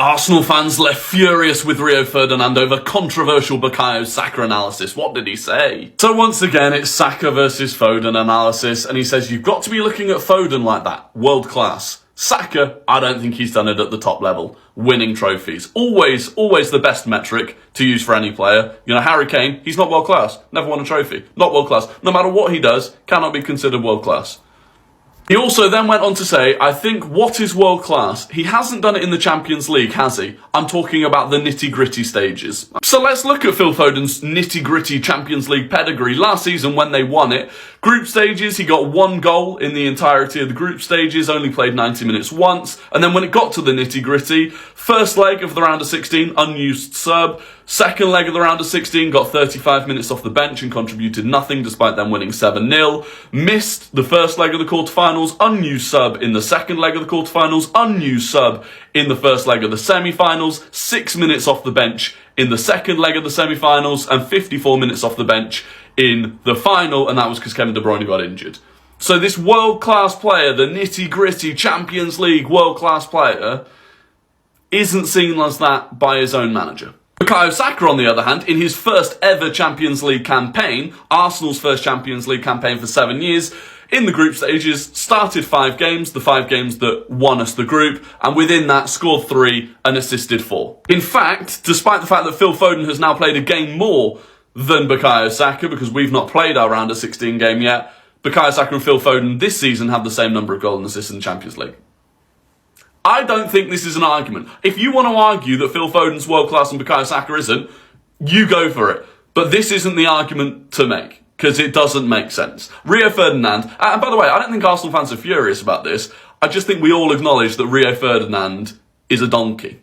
Arsenal fans left furious with Rio Ferdinand over controversial Bukayo Saka analysis. What did he say? So once again, it's Saka versus Foden analysis, and he says you've got to be looking at Foden like that. World class. Saka, I don't think he's done it at the top level. Winning trophies. Always the best metric to use for any player. You know, Harry Kane, he's not world class. Never won a trophy. Not world class. No matter what he does, cannot be considered world class. He also then went on to say, I think what is world class? He hasn't done it in the Champions League, has he? I'm talking about the nitty-gritty stages. So let's look at Phil Foden's nitty-gritty Champions League pedigree. Last season when they won it, group stages, he got 1 goal in the entirety of the group stages, only played 90 minutes once. And then when it got to the nitty-gritty, first leg of the round of 16, unused sub. Second leg of the round of 16, got 35 minutes off the bench and contributed nothing despite them winning 7-0. Missed the first leg of the quarterfinals, unused sub in the second leg of the quarterfinals, unused sub in the first leg of the semi-finals, 6 minutes off the bench in the second leg of the semi-finals, and 54 minutes off the bench in the final, and that was because Kevin De Bruyne got injured. So this world-class player, the nitty-gritty Champions League world-class player, isn't seen as that by his own manager. Bukayo Saka, on the other hand, in his first ever Champions League campaign, Arsenal's first Champions League campaign for 7 years, in the group stages, started 5 games, the 5 games that won us the group, and within that scored 3 and assisted 4. In fact, despite the fact that Phil Foden has now played a game more than Bukayo Saka, because we've not played our round of 16 game yet, Bukayo Saka and Phil Foden this season have the same number of goals and assists in the Champions League. I don't think this is an argument. If you want to argue that Phil Foden's world class and Bukayo Saka isn't, you go for it. But this isn't the argument to make, because it doesn't make sense. Rio Ferdinand, and by the way, I don't think Arsenal fans are furious about this. I just think we all acknowledge that Rio Ferdinand is a donkey.